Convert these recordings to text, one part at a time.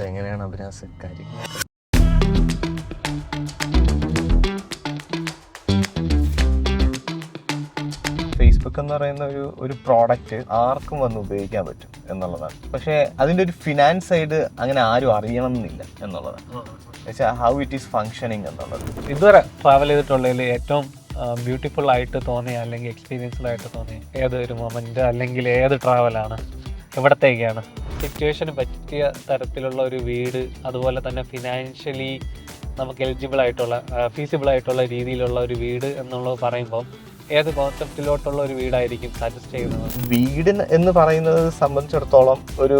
എങ്ങനെയാണ് അഭിലാഷ് കാര്യങ്ങൾ? ഫേസ്ബുക്ക് എന്ന് പറയുന്ന ഒരു പ്രോഡക്റ്റ് ആർക്കും വന്ന് ഉപയോഗിക്കാൻ പറ്റും എന്നുള്ളതാണ്. പക്ഷേ അതിൻ്റെ ഒരു ഫിനാൻസ് സൈഡ് അങ്ങനെ ആരും അറിയണം എന്നില്ല എന്നുള്ളതാണ്. ഹൗ ഇറ്റ് ഈസ് ഫങ്ഷനിങ് എന്നുള്ളത്. ഇതുവരെ ട്രാവൽ ചെയ്തിട്ടുള്ളതിൽ ഏറ്റവും ബ്യൂട്ടിഫുൾ ആയിട്ട് തോന്നിയ അല്ലെങ്കിൽ എക്സ്പീരിയൻസ്ഡ് ആയിട്ട് തോന്നിയ ഏതൊരു മൊമെന്റ് അല്ലെങ്കിൽ ഏത് ട്രാവലാണ്, എവിടത്തേക്കാണ്? സിറ്റുവേഷന് പറ്റിയ തരത്തിലുള്ള ഒരു വീട്, അതുപോലെ തന്നെ ഫിനാൻഷ്യലി നമുക്ക് ഫീസിബിൾ ആയിട്ടുള്ള രീതിയിലുള്ള ഒരു വീട് എന്നുള്ളത് പറയുമ്പോൾ ഏത് കോൺസെപ്റ്റിലോട്ടുള്ള ഒരു വീടായിരിക്കും സജസ്റ്റ് ചെയ്യുന്നത്? വീട് എന്ന് പറയുന്നത് സംബന്ധിച്ചിടത്തോളം ഒരു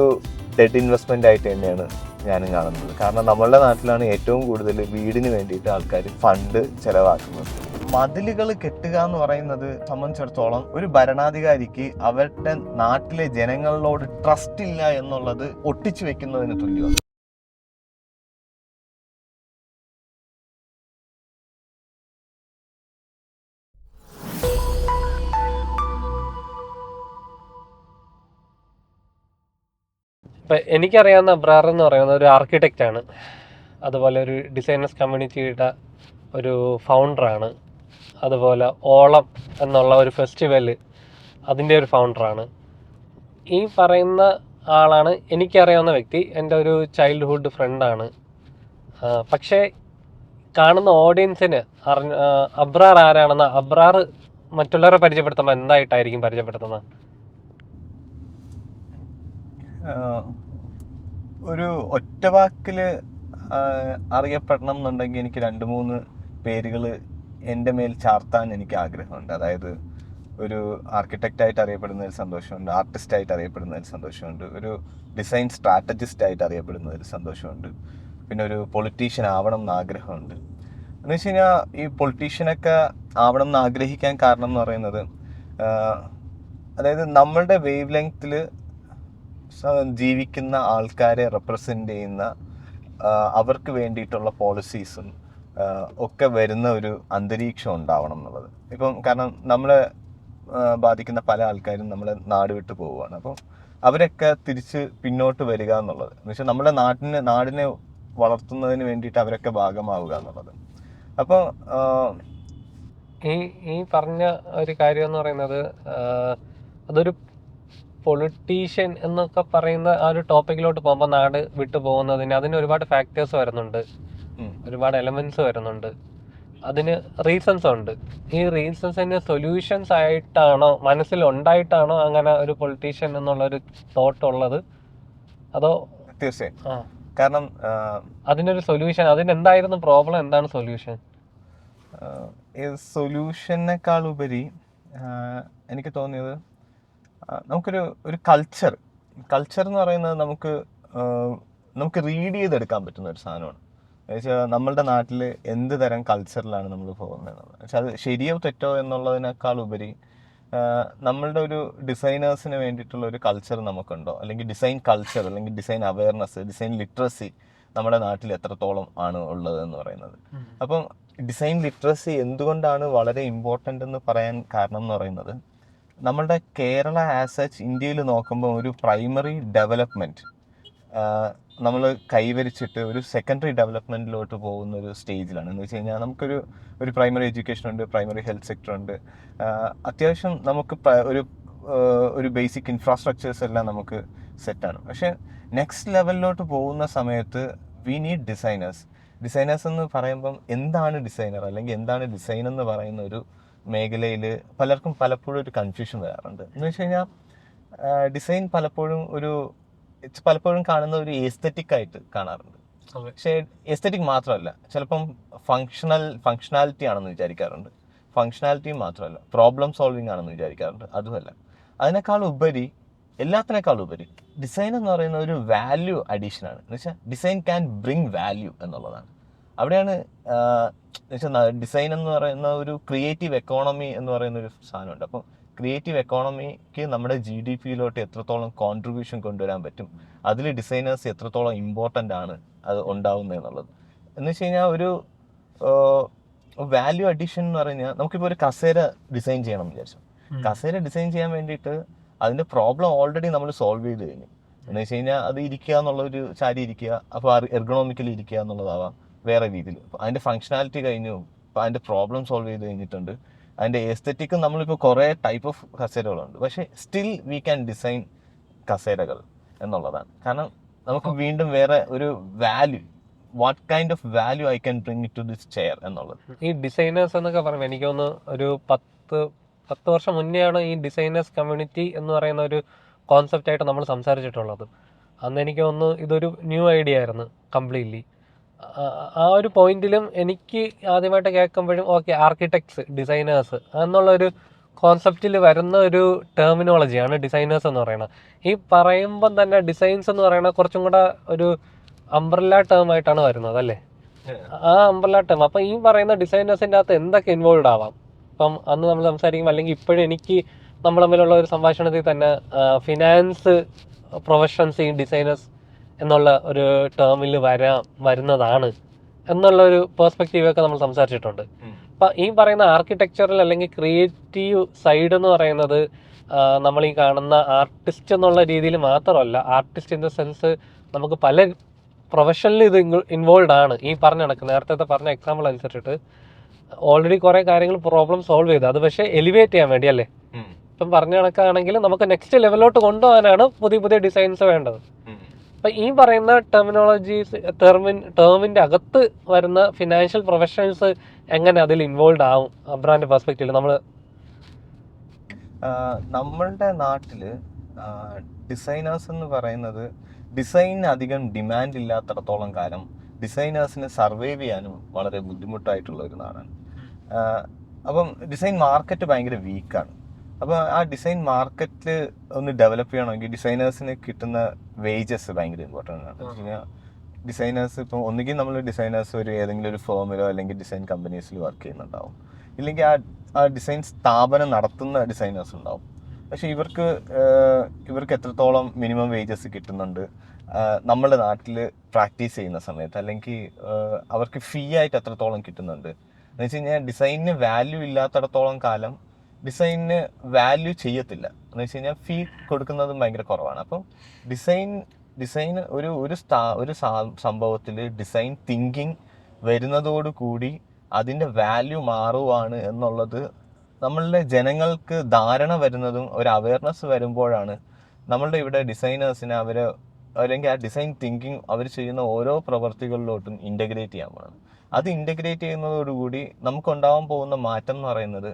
ഡെഡ് ഇൻവെസ്റ്റ്മെന്റ് ആയിട്ട് തന്നെയാണ് ഞാനും കാണുന്നത്. കാരണം നമ്മളുടെ നാട്ടിലാണ് ഏറ്റവും കൂടുതൽ വീടിന് വേണ്ടിയിട്ട് ആൾക്കാർ ഫണ്ട് ചെലവാക്കുന്നത്. മതിലുകൾ കെട്ടുക എന്ന് പറയുന്നത് സംബന്ധിച്ചിടത്തോളം ഒരു ഭരണാധികാരിക്ക് അവരുടെ നാട്ടിലെ ജനങ്ങളോട് ട്രസ്റ്റ് ഇല്ല എന്നുള്ളത് ഒട്ടിച്ചു വെക്കുന്നതിന് തുല്യമാണ്. ഇപ്പം എനിക്കറിയാവുന്ന അബ്രാർ എന്ന് പറയുന്നത് ഒരു ആർക്കിടെക്റ്റ് ആണ്, അതുപോലെ ഒരു ഡിസൈനേഴ്സ് കമ്മ്യൂണിറ്റിയുടെ ഒരു ഫൗണ്ടറാണ്, അതുപോലെ ഓളം എന്നുള്ള ഒരു ഫെസ്റ്റിവല് അതിൻ്റെ ഒരു ഫൗണ്ടറാണ്. ഈ പറയുന്ന ആളാണ് എനിക്കറിയാവുന്ന വ്യക്തി, എൻ്റെ ഒരു ചൈൽഡ്ഹുഡ് ഫ്രണ്ടാണ്. പക്ഷേ കാണുന്ന ഓഡിയൻസിന് അബ്രാർ ആരാണെന്ന് അബ്രാർ മറ്റുള്ളവരെ പരിചയപ്പെടുത്തുമ്പോൾ എന്തായിട്ടായിരിക്കും പരിചയപ്പെടുത്തുന്നത്? ഒരു ഒറ്റ വാക്കില് അറിയപ്പെടണം എന്നുണ്ടെങ്കിൽ എനിക്ക് 2-3 പേരുകൾ എൻ്റെ മേൽ ചാർത്താൻ എനിക്ക് ആഗ്രഹമുണ്ട്. അതായത് ഒരു ആർക്കിടെക്റ്റായിട്ട് അറിയപ്പെടുന്നതിൽ സന്തോഷമുണ്ട്, ആർട്ടിസ്റ്റായിട്ട് അറിയപ്പെടുന്നതിൽ സന്തോഷമുണ്ട്, ഒരു ഡിസൈൻ സ്ട്രാറ്റജിസ്റ്റ് ആയിട്ട് അറിയപ്പെടുന്നതിൽ സന്തോഷമുണ്ട്, പിന്നെ ഒരു പൊളിറ്റീഷ്യൻ ആവണം എന്ന് ആഗ്രഹമുണ്ട്. എന്ന് വെച്ച് കഴിഞ്ഞാൽ ഈ പൊളിറ്റീഷ്യനൊക്കെ ആവണം എന്ന് ആഗ്രഹിക്കാൻ കാരണം എന്ന് പറയുന്നത്, അതായത് നമ്മളുടെ വേവ് ലെങ്ത്തിൽ ജീവിക്കുന്ന ആൾക്കാരെ റെപ്രസെൻ്റ് ചെയ്യുന്ന അവർക്ക് വേണ്ടിയിട്ടുള്ള പോളിസീസും ഒക്കെ വരുന്ന ഒരു അന്തരീക്ഷം ഉണ്ടാവണം എന്നുള്ളത്. ഇപ്പം കാരണം നമ്മളെ ബാധിക്കുന്ന പല ആൾക്കാരും നമ്മളെ നാട് വിട്ട് പോവുകയാണ്. അപ്പം അവരൊക്കെ തിരിച്ച് പിന്നോട്ട് വരിക എന്നുള്ളത് എന്ന് വെച്ചാൽ നമ്മുടെ നാടിനെ വളർത്തുന്നതിന് വേണ്ടിയിട്ട് അവരൊക്കെ ഭാഗമാവുക എന്നുള്ളത്. അപ്പോൾ ഈ പറഞ്ഞ ഒരു കാര്യം എന്ന് പറയുന്നത് അതൊരു പൊളിറ്റീഷ്യൻ എന്നൊക്കെ പറയുന്ന ആ ഒരു ടോപ്പിക്കിലോട്ട് പോകുമ്പോൾ നാട് വിട്ടു പോകുന്നതിന് അതിന് ഒരുപാട് ഫാക്ടേഴ്സ് വരുന്നുണ്ട്, ഒരുപാട് എലമെന്റ്സ് വരുന്നുണ്ട്, അതിന് റീസൺസ് ഉണ്ട്. ഈ റീസൺസിന് സൊല്യൂഷൻസ് ആയിട്ടാണോ മനസ്സിലുണ്ടായിട്ടാണോ അങ്ങനെ ഒരു പൊളിറ്റീഷ്യൻ എന്നുള്ളൊരു തോട്ട് ഉള്ളത്, അതോ? തീർച്ചയായും. കാരണം അതിനൊരു സൊല്യൂഷൻ, അതിനെന്തായിരുന്നു പ്രോബ്ലം, എന്താണ് സൊല്യൂഷൻ? സൊല്യൂഷനേക്കാൾ ഉപരി എനിക്ക് തോന്നിയത് നമുക്കൊരു കൾച്ചർ എന്ന് പറയുന്നത് നമുക്ക് റീഡ് ചെയ്തെടുക്കാൻ പറ്റുന്ന ഒരു സാധനമാണ്. എന്നുവെച്ചാൽ നമ്മളുടെ നാട്ടിൽ എന്ത് തരം കൾച്ചറിലാണ് നമ്മൾ പോകുന്നത് പക്ഷെ അത് ശരിയോ തെറ്റോ എന്നുള്ളതിനേക്കാൾ ഉപരി നമ്മളുടെ ഒരു ഡിസൈനേഴ്സിന് വേണ്ടിയിട്ടുള്ള ഒരു കൾച്ചർ നമുക്കുണ്ടോ, അല്ലെങ്കിൽ ഡിസൈൻ കൾച്ചർ, അല്ലെങ്കിൽ ഡിസൈൻ അവയർനെസ്, ഡിസൈൻ ലിറ്ററസി നമ്മുടെ നാട്ടിൽ എത്രത്തോളം ആണ് ഉള്ളത് എന്ന് പറയുന്നത്. അപ്പം ഡിസൈൻ ലിറ്ററസി എന്തുകൊണ്ടാണ് വളരെ ഇമ്പോർട്ടൻ്റ് എന്ന് പറയാൻ കാരണം എന്ന് പറയുന്നത്, നമ്മളുടെ കേരള ആസ് സച്ച് ഇന്ത്യയിൽ നോക്കുമ്പോൾ ഒരു പ്രൈമറി ഡെവലപ്മെൻറ്റ് നമ്മൾ കൈവരിച്ചിട്ട് ഒരു സെക്കൻഡറി ഡെവലപ്മെൻറ്റിലോട്ട് പോകുന്ന ഒരു സ്റ്റേജിലാണ്. എന്ന് വെച്ച് കഴിഞ്ഞാൽ നമുക്കൊരു പ്രൈമറി എഡ്യൂക്കേഷൻ ഉണ്ട്, പ്രൈമറി ഹെൽത്ത് സെക്ടർ ഉണ്ട്, അത്യാവശ്യം നമുക്ക് ഒരു ബേസിക് ഇൻഫ്രാസ്ട്രക്ചേഴ്സ് എല്ലാം നമുക്ക് സെറ്റാണ്. പക്ഷേ നെക്സ്റ്റ് ലെവലിലോട്ട് പോകുന്ന സമയത്ത് വി നീഡ് ഡിസൈനേഴ്സ് എന്ന് പറയുമ്പം എന്താണ് ഡിസൈനർ, അല്ലെങ്കിൽ എന്താണ് ഡിസൈൻ എന്ന് പറയുന്ന ഒരു മേഖലയിൽ പലപ്പോഴും ഒരു കൺഫ്യൂഷൻ വരാറുണ്ട്. എന്ന് വെച്ച് കഴിഞ്ഞാൽ ഡിസൈൻ പലപ്പോഴും കാണുന്ന ഒരു എസ്തെറ്റിക് ആയിട്ട് കാണാറുണ്ട്. പക്ഷേ എസ്തെറ്റിക് മാത്രമല്ല, ചിലപ്പം ഫങ്ഷണാലിറ്റി ആണെന്ന് വിചാരിക്കാറുണ്ട്, ഫങ്ഷണാലിറ്റി മാത്രമല്ല പ്രോബ്ലം സോൾവിങ് ആണെന്ന് വിചാരിക്കാറുണ്ട്. അതുമല്ല, എല്ലാത്തിനേക്കാൾ ഉപരി ഡിസൈൻ എന്ന് പറയുന്ന ഒരു വാല്യൂ അഡീഷനാണ്. എന്ന് വെച്ചാൽ ഡിസൈൻ ക്യാൻ ബ്രിങ് വാല്യൂ എന്നുള്ളതാണ്. അവിടെയാണ് ഡിസൈൻ എന്ന് പറയുന്ന ഒരു ക്രിയേറ്റീവ് എക്കോണമി എന്ന് പറയുന്ന ഒരു സാധനമുണ്ട്. അപ്പം ക്രിയേറ്റീവ് എക്കോണമിക്ക് നമ്മുടെ GDP-യിലോട്ട് എത്രത്തോളം കോൺട്രിബ്യൂഷൻ കൊണ്ടുവരാൻ പറ്റും, അതിൽ ഡിസൈനേഴ്സ് എത്രത്തോളം ഇമ്പോർട്ടൻ്റ് ആണ് അത് ഉണ്ടാവുന്നത് എന്നുള്ളത്. എന്ന് വെച്ച് കഴിഞ്ഞാൽ ഒരു വാല്യൂ അഡീഷൻ എന്ന് പറഞ്ഞാൽ നമുക്കിപ്പോൾ ഒരു കസേര ഡിസൈൻ ചെയ്യണം എന്ന് വിചാരിച്ചു. കസേര ഡിസൈൻ ചെയ്യാൻ വേണ്ടിയിട്ട് അതിൻ്റെ പ്രോബ്ലം ഓൾറെഡി നമ്മൾ സോൾവ് ചെയ്ത് കഴിഞ്ഞു. എന്ന് വെച്ച് കഴിഞ്ഞാൽ അത് ഇരിക്കുക എന്നുള്ളൊരു ചാരി ഇരിക്കുക, അപ്പോൾ എർഗണോമിക്കലി ഇരിക്കുക എന്നുള്ളതാവാം വേറെ രീതിയിൽ. അതിൻ്റെ ഫങ്ഷനാലിറ്റി കഴിഞ്ഞു, അപ്പോൾ അതിൻ്റെ പ്രോബ്ലം സോൾവ് ചെയ്ത് കഴിഞ്ഞിട്ടുണ്ട്. അതിൻ്റെ എസ്തെറ്റിക്കും നമ്മളിപ്പോൾ കുറേ ടൈപ്പ് ഓഫ് കസേരകളുണ്ട്, പക്ഷേ സ്റ്റിൽ വി ക്യാൻ ഡിസൈൻ കസേരകൾ എന്നുള്ളതാണ്. കാരണം നമുക്ക് വീണ്ടും വേറെ ഒരു value, what kind of value I can bring to this chair എന്നുള്ളത്. ഈ ഡിസൈനേഴ്സ് എന്നൊക്കെ പറയുമ്പോൾ എനിക്ക് തോന്നുന്നു ഒരു 10 വർഷം മുന്നെയാണ് ഈ ഡിസൈനേഴ്സ് കമ്മ്യൂണിറ്റി എന്ന് പറയുന്ന ഒരു കോൺസെപ്റ്റ് ആയിട്ട് നമ്മൾ സംസാരിച്ചിട്ടുള്ളത്. അന്ന് എനിക്ക് തോന്നുന്നു ഇതൊരു ന്യൂ ഐഡിയ ആയിരുന്നു കംപ്ലീറ്റ്ലി. ആ ഒരു പോയിന്റിലും എനിക്ക് ആദ്യമായിട്ട് കേൾക്കുമ്പോഴും ഓക്കെ, ആർക്കിടെക്ട്സ്, ഡിസൈനേഴ്സ് എന്നുള്ളൊരു കോൺസെപ്റ്റിൽ വരുന്ന ഒരു ടെർമിനോളജിയാണ് ഡിസൈനേഴ്സ് എന്ന് പറയുന്നത്. ഈ പറയുമ്പം തന്നെ ഡിസൈൻസ് എന്ന് പറയുന്നത് കുറച്ചും കൂടെ ഒരു അംബ്രല്ല ടേം ആയിട്ടാണ് വരുന്നത് അല്ലേ? ആ അംബ്രല്ല ടേം. അപ്പം ഈ പറയുന്ന ഡിസൈനേഴ്സിൻ്റെ അകത്ത് എന്തൊക്കെ ഇൻവോൾവ് ആവാം? ഇപ്പം അന്ന് നമ്മൾ സംസാരിക്കുമ്പോൾ അല്ലെങ്കിൽ ഇപ്പോഴും എനിക്ക് നമ്മൾ തമ്മിലുള്ള ഒരു സംഭാഷണത്തിൽ തന്നെ ഫിനാൻസ് പ്രൊഫഷൻസ് ഈ ഡിസൈനേഴ്സ് എന്നുള്ള ഒരു ടേമിൽ വരുന്നതാണ് എന്നുള്ള ഒരു പെർസ്പെക്റ്റീവൊക്കെ നമ്മൾ സംസാരിച്ചിട്ടുണ്ട്. അപ്പം ഈ പറയുന്ന ആർക്കിടെക്ചറൽ അല്ലെങ്കിൽ ക്രിയേറ്റീവ് സൈഡ് എന്ന് പറയുന്നത് നമ്മൾ ഈ കാണുന്ന ആർട്ടിസ്റ്റ് എന്നുള്ള രീതിയിൽ മാത്രമല്ല, ആർട്ടിസ്റ്റ് ഇൻ ദ സെൻസ് നമുക്ക് പല പ്രൊഫഷനിൽ ഇത് ഇൻവോൾവ് ആണ്. ഈ പറഞ്ഞ കണക്ക് നേരത്തെ പറഞ്ഞ എക്സാമ്പിൾ അനുസരിച്ചിട്ട് ഓൾറെഡി കുറേ കാര്യങ്ങൾ പ്രോബ്ലം സോൾവ് ചെയ്ത്, അത് പക്ഷേ എലിവേറ്റ് ചെയ്യാൻ വേണ്ടി അല്ലേ? ഇപ്പം പറഞ്ഞ കണക്കാണെങ്കിൽ നമുക്ക് നെക്സ്റ്റ് ലെവലിലോട്ട് കൊണ്ടുപോകാനാണ് പുതിയ പുതിയ ഡിസൈൻസ് വേണ്ടത്. അപ്പം ഈ പറയുന്ന ടെർമിനോളജീസ് ടേമിൻ്റെ അകത്ത് വരുന്ന ഫിനാൻഷ്യൽ പ്രൊഫഷണൽസ് എങ്ങനെ അതിൽ ഇൻവോൾവ് ആവും അബ്രാൻ്റെ പെർസ്പെക്റ്റീവിൽ? നമ്മളുടെ നാട്ടിൽ ഡിസൈനേഴ്സ് എന്ന് പറയുന്നത് ഡിസൈനിന് അധികം ഡിമാൻഡ് ഇല്ലാത്തിടത്തോളം കാലം ഡിസൈനേഴ്സിന് സർവൈവ് ചെയ്യാനും വളരെ ബുദ്ധിമുട്ടായിട്ടുള്ള ഒരു നാടാണ്. അപ്പം ഡിസൈൻ മാർക്കറ്റ് ഭയങ്കര വീക്കാണ്. അപ്പോൾ ആ ഡിസൈൻ മാർക്കറ്റ് ഒന്ന് ഡെവലപ്പ് ചെയ്യണമെങ്കിൽ ഡിസൈനേഴ്സിന് കിട്ടുന്ന വേജസ് ഭയങ്കര ഇമ്പോർട്ടൻ്റ് ആണ്. ഡിസൈനേഴ്സ് ഇപ്പോൾ ഒന്നുകിൽ നമ്മൾ ഡിസൈനേഴ്സ് ഏതെങ്കിലും ഒരു ഫേമിലോ അല്ലെങ്കിൽ ഡിസൈൻ കമ്പനീസിൽ വർക്ക് ചെയ്യുന്നുണ്ടാവും, ഇല്ലെങ്കിൽ ആ ഡിസൈൻ സ്ഥാപനം നടത്തുന്ന ഡിസൈനേഴ്സ് ഉണ്ടാവും. പക്ഷെ ഇവർക്ക് എത്രത്തോളം മിനിമം വേജസ് കിട്ടുന്നുണ്ട് നമ്മുടെ നാട്ടിൽ പ്രാക്ടീസ് ചെയ്യുന്ന സമയത്ത്, അല്ലെങ്കിൽ അവർക്ക് ഫീ ആയിട്ട് എത്രത്തോളം കിട്ടുന്നുണ്ട് എന്ന് വെച്ച് കഴിഞ്ഞാൽ ഡിസൈനിന് വാല്യൂ ഇല്ലാത്തിടത്തോളം കാലം ഡിസൈനിന് വാല്യൂ ചെയ്യത്തില്ല. എന്ന് വെച്ച് കഴിഞ്ഞാൽ ഫീ കൊടുക്കുന്നതും ഭയങ്കര കുറവാണ്. അപ്പം ഡിസൈൻ ഒരു സംഭവത്തിൽ ഡിസൈൻ തിങ്കിങ് വരുന്നതോടുകൂടി അതിൻ്റെ വാല്യൂ മാറുവാണ് എന്നുള്ളത് നമ്മളുടെ ജനങ്ങൾക്ക് ധാരണ വരുന്നതും ഒരു അവയർനെസ് വരുമ്പോഴാണ് നമ്മളുടെ ഇവിടെ ഡിസൈനേഴ്സിനെ അല്ലെങ്കിൽ ആ ഡിസൈൻ തിങ്കിങ് അവർ ചെയ്യുന്ന ഓരോ പ്രവർത്തികളിലോട്ടും ഇൻ്റഗ്രേറ്റ് ചെയ്യാൻ പോകുന്നത്. അത് ഇൻ്റഗ്രേറ്റ് ചെയ്യുന്നതോടുകൂടി നമുക്കുണ്ടാവാൻ പോകുന്ന മാറ്റം എന്ന് പറയുന്നത്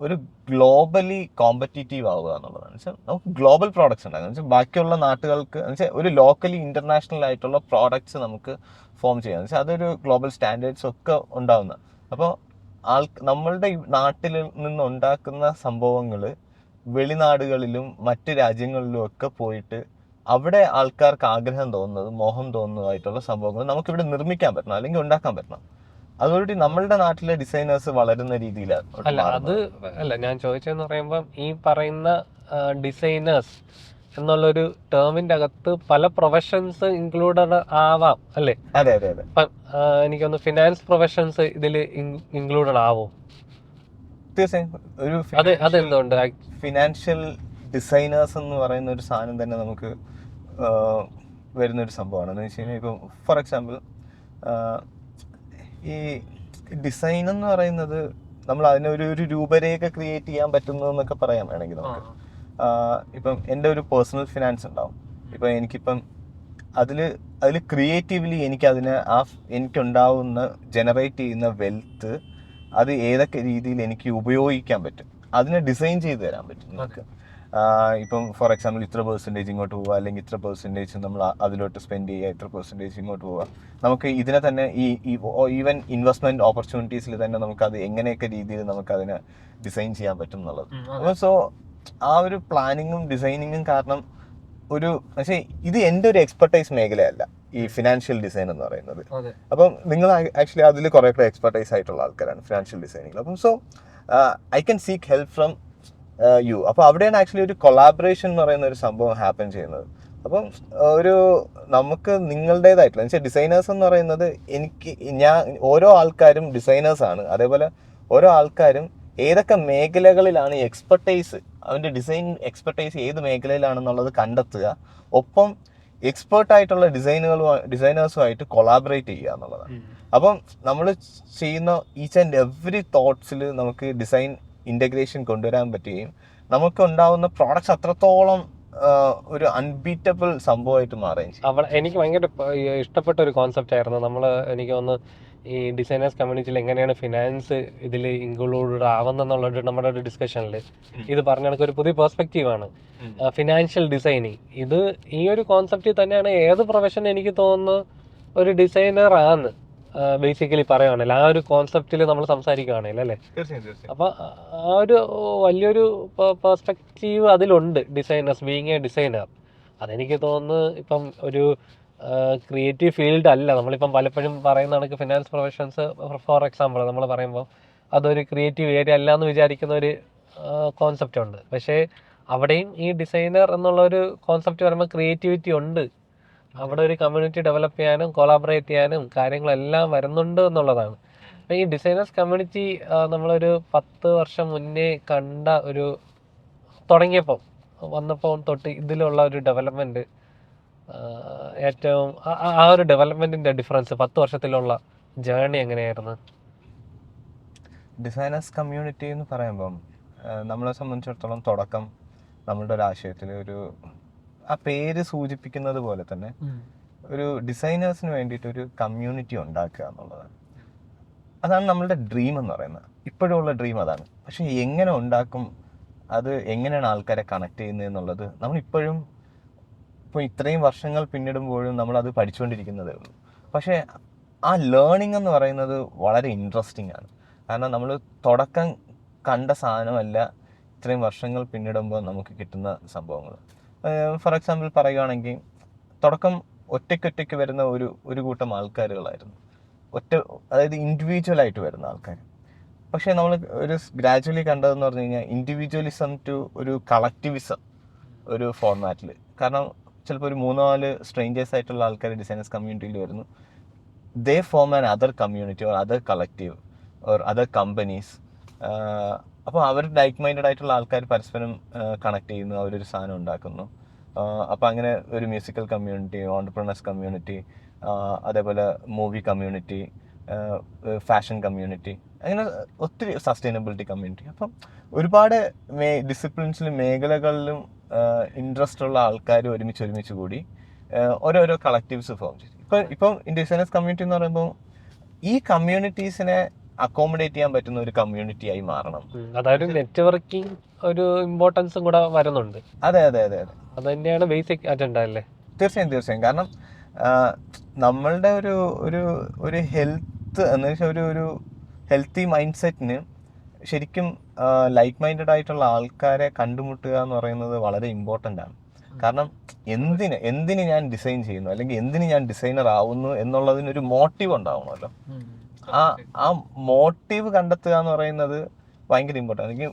ഒരു ഗ്ലോബലി കോമ്പറ്റീറ്റീവ് ആവുക എന്നുള്ളതാണ്. വെച്ചാൽ നമുക്ക് ഗ്ലോബൽ പ്രോഡക്ട്സ് ഉണ്ടാകും. വെച്ചാൽ ബാക്കിയുള്ള നാട്ടുകൾക്ക് വെച്ചാൽ ഒരു ലോക്കലി ഇൻ്റർനാഷണൽ ആയിട്ടുള്ള പ്രോഡക്ട്സ് നമുക്ക് ഫോം ചെയ്യാം. വെച്ചാൽ അതൊരു ഗ്ലോബൽ സ്റ്റാൻഡേർഡ്സ് ഒക്കെ ഉണ്ടാവുന്ന. അപ്പോൾ നമ്മളുടെ നാട്ടിൽ നിന്നുണ്ടാക്കുന്ന സംഭവങ്ങൾ വെളിനാടുകളിലും മറ്റ് രാജ്യങ്ങളിലും ഒക്കെ പോയിട്ട് അവിടെ ആൾക്കാർക്ക് ആഗ്രഹം തോന്നുന്നത്, മോഹം തോന്നുന്നതായിട്ടുള്ള സംഭവങ്ങൾ നമുക്കിവിടെ നിർമ്മിക്കാൻ പറ്റണം, അല്ലെങ്കിൽ ഉണ്ടാക്കാൻ പറ്റണം. അതോടുകൂടി നമ്മളുടെ നാട്ടിലെ ഡിസൈനേഴ്സ് വളരുന്ന രീതിയിലാണ്. അല്ല ഞാൻ ചോദിച്ചതെന്ന് പറയുമ്പോൾ ഈ പറയുന്ന ഡിസൈനേഴ്സ് എന്നുള്ളൊരു ടേമിന്റെ അകത്ത് പല പ്രൊഫഷൻസ് ഇൻക്ലൂഡഡ് ആവാം അല്ലേ? അതെ അതെ അതെ. എനിക്കൊന്ന് ഫിനാൻസ് പ്രൊഫഷൻസ് ഇതിൽ ഇൻക്ലൂഡഡ് ആവും? തീർച്ചയായും. ഒരു അതെന്തുകൊണ്ട് ഫിനാൻഷ്യൽ ഡിസൈനേഴ്സ് എന്ന് പറയുന്ന ഒരു സാധനം തന്നെ നമുക്ക് വരുന്നൊരു സംഭവമാണ്. എന്ന് വെച്ച് കഴിഞ്ഞാൽ ഇപ്പം ഫോർ എക്സാമ്പിൾ ഈ ഡിസൈൻ എന്ന് പറയുന്നത് നമ്മൾ അതിനെ ഒരു രൂപരേഖ ക്രിയേറ്റ് ചെയ്യാൻ പറ്റുന്നു എന്നൊക്കെ പറയാൻ വേണമെങ്കിൽ നമുക്ക് ഇപ്പം എൻ്റെ ഒരു പേഴ്സണൽ ഫിനാൻസ് ഉണ്ടാവും. ഇപ്പം എനിക്കിപ്പം അതിൽ ക്രിയേറ്റീവ്ലി എനിക്കുണ്ടാവുന്ന ജനറേറ്റ് ചെയ്യുന്ന വെൽത്ത് അത് ഏതൊക്കെ രീതിയിൽ എനിക്ക് ഉപയോഗിക്കാൻ പറ്റും, അതിനെ ഡിസൈൻ ചെയ്ത് തരാൻ പറ്റും നമുക്ക്. ഇപ്പം ഫോർ എക്സാമ്പിൾ ഇത്ര പെർസെൻറ്റേജ് ഇങ്ങോട്ട് പോവുക, അല്ലെങ്കിൽ ഇത്ര പെർസെൻറ്റേജ് നമ്മൾ അതിലോട്ട് സ്പെൻഡ് ചെയ്യുക, ഇത്ര പെർസെൻറ്റേജ് ഇങ്ങോട്ട് പോവുക. നമുക്ക് ഇതിനെ തന്നെ ഈവൻ ഇൻവെസ്റ്റ്മെൻറ്റ് ഓപ്പർച്യൂണിറ്റീസിൽ തന്നെ നമുക്കത് എങ്ങനെയൊക്കെ രീതിയിൽ നമുക്കതിനെ ഡിസൈൻ ചെയ്യാൻ പറ്റും എന്നുള്ളത്. അപ്പോൾ സോ ആ ഒരു പ്ലാനിങ്ങും ഡിസൈനിങ്ങും കാരണം പക്ഷേ ഇത് എൻ്റെ ഒരു എക്സ്പെർട്ടൈസ് മേഖലയല്ല ഈ ഫിനാൻഷ്യൽ ഡിസൈൻ എന്ന് പറയുന്നത്. അപ്പം നിങ്ങൾ ആക്ച്വലി അതിൽ കുറേ കൂടെ എക്സ്പെർട്ടൈസ് ആയിട്ടുള്ള ആൾക്കാരാണ് ഫിനാൻഷ്യൽ ഡിസൈനിങ്. അപ്പം so I can seek help from you. അപ്പോൾ അവിടെയാണ് ആക്ച്വലി ഒരു കൊളാബറേഷൻ എന്ന് പറയുന്ന ഒരു സംഭവം ഹാപ്പൻ ചെയ്യുന്നത്. അപ്പം നമുക്ക് നിങ്ങളുടേതായിട്ടുള്ള എന്ന് വെച്ചാൽ ഡിസൈനേഴ്സ് എന്ന് പറയുന്നത് ഓരോ ആൾക്കാരും ഡിസൈനേഴ്സാണ്. അതേപോലെ ഓരോ ആൾക്കാരും ഏതൊക്കെ മേഖലകളിലാണ് എക്സ്പെർട്ടൈസ്, അവൻ്റെ ഡിസൈൻ എക്സ്പെർട്ടൈസ് ഏത് മേഖലയിലാണെന്നുള്ളത് കണ്ടെത്തുക, ഒപ്പം എക്സ്പേർട്ടായിട്ടുള്ള ഡിസൈനേഴ്സുമായിട്ട് കൊളാബറേറ്റ് ചെയ്യുക എന്നുള്ളതാണ്. അപ്പം നമ്മൾ ചെയ്യുന്ന ഈച്ച് ആൻഡ് എവറി തോട്ട്സിൽ നമുക്ക് ഡിസൈൻ ഇൻ്റഗ്രേഷൻ കൊണ്ടുവരാൻ പറ്റുകയും നമുക്ക് ഉണ്ടാവുന്ന പ്രോഡക്ട്സ് അത്രത്തോളം ഒരു അൺബീറ്റബിൾ സംഭവമായിട്ട് മാറുകയും ചെയ്യും. അവിടെ എനിക്ക് ഭയങ്കര ഇഷ്ടപ്പെട്ട ഒരു കോൺസെപ്റ്റ് ആയിരുന്നു. എനിക്ക് തോന്നുന്നു ഈ ഡിസൈനേഴ്സ് കമ്മ്യൂണിറ്റിയിൽ എങ്ങനെയാണ് ഫിനാൻസ് ഇതിൽ ഇൻക്ലൂഡ് ആവുന്നെന്നുള്ളൊരു നമ്മുടെ ഒരു ഡിസ്കഷനിൽ ഇത് പറഞ്ഞ കണക്ക് ഒരു പുതിയ പെർസ്പെക്റ്റീവാണ് ഫിനാൻഷ്യൽ ഡിസൈനിങ്. ഈ ഒരു കോൺസെപ്റ്റിൽ തന്നെയാണ് ഏത് പ്രൊഫഷൻ എനിക്ക് തോന്നുന്നു ഒരു ഡിസൈനർ ആണ് ബേസിക്കലി പറയുകയാണെങ്കിൽ ആ ഒരു കോൺസെപ്റ്റിൽ നമ്മൾ സംസാരിക്കുകയാണെങ്കിൽ അല്ലേ. അപ്പൊ ആ ഒരു വലിയൊരു പെർസ്പെക്റ്റീവ് അതിലുണ്ട്, ഡിസൈനേഴ്സ് ബീയിങ് എ ഡിസൈനർ. അതെനിക്ക് തോന്നുന്നു ഇപ്പം ഒരു ക്രിയേറ്റീവ് ഫീൽഡ് അല്ല. നമ്മളിപ്പം പലപ്പോഴും പറയുന്ന കണക്ക് ഫിനാൻസ് പ്രൊഫഷൻസ് ഫോർ എക്സാമ്പിൾ നമ്മൾ പറയുമ്പോൾ അതൊരു ക്രിയേറ്റീവ് ഏരിയ അല്ല എന്ന് വിചാരിക്കുന്ന ഒരു കോൺസെപ്റ്റ് ഉണ്ട്. പക്ഷേ അവിടെയും ഈ ഡിസൈനർ എന്നുള്ളൊരു കോൺസെപ്റ്റ് വരുമ്പോൾ ക്രിയേറ്റിവിറ്റി ഉണ്ട്. അവിടെ ഒരു കമ്മ്യൂണിറ്റി ഡെവലപ്പ് ചെയ്യാനും കൊളാബറേറ്റ് ചെയ്യാനും കാര്യങ്ങളെല്ലാം വരുന്നുണ്ട് എന്നുള്ളതാണ്. അപ്പം ഈ ഡിസൈനേഴ്സ് കമ്മ്യൂണിറ്റി നമ്മളൊരു 10 വർഷം മുന്നേ കണ്ട ഒരു തുടങ്ങിയപ്പോൾ വന്നപ്പോൾ തൊട്ട് ഇതിലുള്ള ഒരു ഡെവലപ്മെൻറ്റ് ഏറ്റവും ആ ഒരു ഡെവലപ്മെൻറ്റിൻ്റെ ഡിഫറൻസ് 10 വർഷത്തിലുള്ള ജേർണി എങ്ങനെയായിരുന്നു? ഡിസൈനേഴ്സ് കമ്മ്യൂണിറ്റി എന്ന് പറയുമ്പം നമ്മളെ സംബന്ധിച്ചിടത്തോളം തുടക്കം നമ്മളുടെ ഒരു ആശയത്തിൽ ഒരു ആ പേര് സൂചിപ്പിക്കുന്നത് പോലെ തന്നെ ഒരു ഡിസൈനേഴ്സിന് വേണ്ടിയിട്ട് ഒരു കമ്മ്യൂണിറ്റി ഉണ്ടാക്കുക എന്നുള്ളതാണ്. അതാണ് നമ്മളുടെ ഡ്രീം എന്ന് പറയുന്നത്. ഇപ്പോഴുള്ള ഡ്രീം അതാണ്. പക്ഷെ എങ്ങനെ ഉണ്ടാക്കും, അത് എങ്ങനെയാണ് ആൾക്കാരെ കണക്ട് ചെയ്യുന്നത് എന്നുള്ളത് നമ്മളിപ്പോഴും ഇപ്പോൾ ഇത്രയും വർഷങ്ങൾ പിന്നിടുമ്പോഴും നമ്മളത് പഠിച്ചുകൊണ്ടിരിക്കുന്നതേ ഉള്ളൂ. പക്ഷേ ആ ലേണിംഗ് എന്ന് പറയുന്നത് വളരെ ഇൻട്രസ്റ്റിംഗ് ആണ്. കാരണം നമ്മൾ തുടക്കം കണ്ട സാധനമല്ല ഇത്രയും വർഷങ്ങൾ പിന്നിടുമ്പോൾ നമുക്ക് കിട്ടുന്ന സംഭവങ്ങൾ. ഫോർ എക്സാമ്പിൾ പറയുകയാണെങ്കിൽ തുടക്കം ഒറ്റയ്ക്കൊറ്റയ്ക്ക് വരുന്ന ഒരു കൂട്ടം ആൾക്കാരുകളായിരുന്നു, അതായത് ഇൻഡിവിജ്വലായിട്ട് വരുന്ന ആൾക്കാർ. പക്ഷേ നമ്മൾ ഒരു ഗ്രാജുവലി കണ്ടതെന്ന് പറഞ്ഞു കഴിഞ്ഞാൽ ഇൻഡിവിജ്വലിസം ടു ഒരു കളക്ടിവിസം ഒരു ഫോർമാറ്റിൽ. കാരണം ചിലപ്പോൾ ഒരു 3-4 സ്ട്രേഞ്ചേഴ്സ് ആയിട്ടുള്ള ആൾക്കാർ ഡിസൈനേഴ്സ് കമ്മ്യൂണിറ്റിയിൽ വരുന്നു. ദേ form an other community or other collective or other companies. അപ്പോൾ അവർ ലൈക്ക് മൈൻഡഡ് ആയിട്ടുള്ള ആൾക്കാർ പരസ്പരം കണക്ട് ചെയ്യുന്നു, അവരൊരു സാധനം ഉണ്ടാക്കുന്നു. അപ്പോൾ അങ്ങനെ ഒരു മ്യൂസിക്കൽ കമ്മ്യൂണിറ്റി, ഓൺടർപ്രണേഴ്സ് കമ്മ്യൂണിറ്റി, അതേപോലെ മൂവി കമ്മ്യൂണിറ്റി, ഫാഷൻ കമ്മ്യൂണിറ്റി, അങ്ങനെ ഒത്തിരി സസ്റ്റൈനബിലിറ്റി കമ്മ്യൂണിറ്റി. അപ്പം ഒരുപാട് ഡിസിപ്ലിൻസിലും മേഖലകളിലും ഇൻട്രസ്റ്റ് ഉള്ള ആൾക്കാർ ഒരുമിച്ച് കൂടി ഓരോരോ കളക്റ്റീവ്സ് ഫോം ചെയ്തു. ഇപ്പം ഡിസൈനേഴ്സ് കമ്മ്യൂണിറ്റി എന്ന് പറയുമ്പോൾ ഈ കമ്മ്യൂണിറ്റീസിനെ അക്കോമഡേറ്റ് ചെയ്യാൻ പറ്റുന്ന ഒരു കമ്മ്യൂണിറ്റി ആയി മാറണം. അതായത് നെറ്റ്വർക്കിംഗ് ഒരു ഇമ്പോർട്ടൻസും കൂടെ വരുന്നുണ്ട്. അതെ അതെ അതെ അതെ, അത് തന്നെയാണ് ബേസിക് അജണ്ട അല്ലേ? തീർച്ചയായും. കാരണം നമ്മളുടെ ഒരു ഹെൽത്ത് എന്ന് വെച്ചാൽ ഒരു ഹെൽത്തി മൈൻഡ് സെറ്റിന് ശരിക്കും ലൈക്ക് മൈൻഡഡ് ആയിട്ടുള്ള ആൾക്കാരെ കണ്ടുമുട്ടുക എന്ന് പറയുന്നത് വളരെ ഇമ്പോർട്ടൻ്റ് ആണ്. കാരണം എന്തിന് ഞാൻ ഡിസൈൻ ചെയ്യുന്നു, അല്ലെങ്കിൽ എന്തിന് ഞാൻ ഡിസൈനർ ആവുന്നു എന്നുള്ളതിനൊരു മോട്ടീവ് ഉണ്ടാവണമല്ലോ. ആ മോട്ടീവ് കണ്ടെത്തുക എന്ന് പറയുന്നത് ഭയങ്കര ഇമ്പോർട്ടൻ്റ്.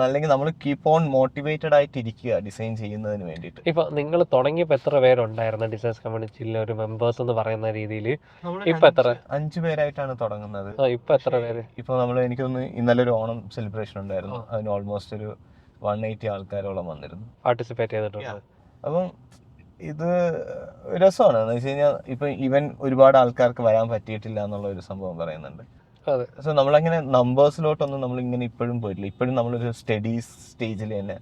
അല്ലെങ്കിൽ നമ്മൾ കീപ്പ് ഓൺ മോട്ടിവേറ്റഡ് ആയിട്ട് ഇരിക്കുക ഡിസൈൻ ചെയ്യുന്നതിന് വേണ്ടിയിട്ട്. ഇപ്പൊ നിങ്ങൾ തുടങ്ങിയപ്പോൾ എത്ര പേരുണ്ടായിരുന്നു ഡിസൈൻസ് കമ്മ്യൂണിറ്റിയിലെ ഒരു മെമ്പേഴ്സ് എന്ന് പറയുന്ന രീതിയിൽ? ഇപ്പൊ എത്ര? 5 പേരായിട്ടാണ് തുടങ്ങുന്നത്. ഇപ്പൊ എത്ര പേര്? ഇപ്പൊ നമ്മൾ എനിക്കൊന്ന് ഇന്നലെ ഒരു ഓണം സെലിബ്രേഷൻ ഉണ്ടായിരുന്നു, അതിന് ഓൾമോസ്റ്റ് ഒരു 180 ആൾക്കാരോളം വന്നിരുന്നു, പാർട്ടിസിപ്പേറ്റ് ചെയ്തിട്ടുണ്ട്. അപ്പം ഇത് രസമാണ്. എന്ന് വെച്ച് കഴിഞ്ഞാൽ ഇപ്പൊ ഈവൻ ഒരുപാട് ആൾക്കാർക്ക് വരാൻ പറ്റിയിട്ടില്ല എന്നുള്ള ഒരു സംഭവം പറയുന്നുണ്ട്. സോ നമ്മളങ്ങനെ നമ്പേഴ്സിലോട്ടൊന്നും നമ്മളിങ്ങനെ ഇപ്പോഴും പോയിട്ടില്ല. ഇപ്പോഴും നമ്മളൊരു സ്റ്റഡി സ്റ്റേജിൽ തന്നെ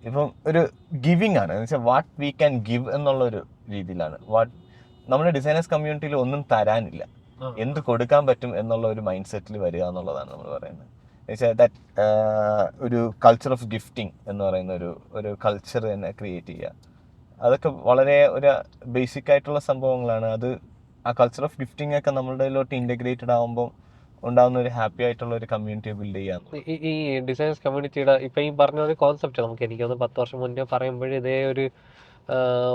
ഇപ്പം ഒരു ഗിവിങ് ആണ്. എന്ന് വെച്ചാൽ വാട്ട് വി ക്യാൻ ഗിവ് എന്നുള്ളൊരു രീതിയിലാണ്. നമ്മുടെ ഡിസൈനേഴ്സ് കമ്മ്യൂണിറ്റിയിൽ ഒന്നും തരാനില്ല, എന്ത് കൊടുക്കാൻ പറ്റും എന്നുള്ള ഒരു മൈൻഡ് സെറ്റിൽ വരിക എന്നുള്ളതാണ് നമ്മൾ പറയുന്നത്. എന്നുവെച്ചാൽ ദാറ്റ് ഒരു കൾച്ചർ ഓഫ് ഗിഫ്റ്റിംഗ് എന്ന് പറയുന്ന ഒരു കൾച്ചർ തന്നെ ക്രിയേറ്റ് ചെയ്യുക. അതൊക്കെ വളരെ ഒരു ബേസിക് ആയിട്ടുള്ള സംഭവങ്ങളാണ്. ആ കൾച്ചർ ഓഫ് ഗിഫ്റ്റിംഗ് ഒക്കെ നമ്മളുടെ ഇതിലോട്ട് ഇൻ്റഗ്രേറ്റഡ് ആകുമ്പോൾ ഉണ്ടാകുന്ന ഒരു ഹാപ്പി ആയിട്ടുള്ള ഒരു കമ്മ്യൂണിറ്റി ബിൽഡ് ചെയ്യാം. ഈ ഡിസൈനേഴ്സ് കമ്മ്യൂണിറ്റിയുടെ ഇപ്പം ഈ പറഞ്ഞ ഒരു കോൺസെപ്റ്റ് എനിക്കൊന്ന് 10 വർഷം മുന്നേ പറയുമ്പോഴേ ഇതേ ഒരു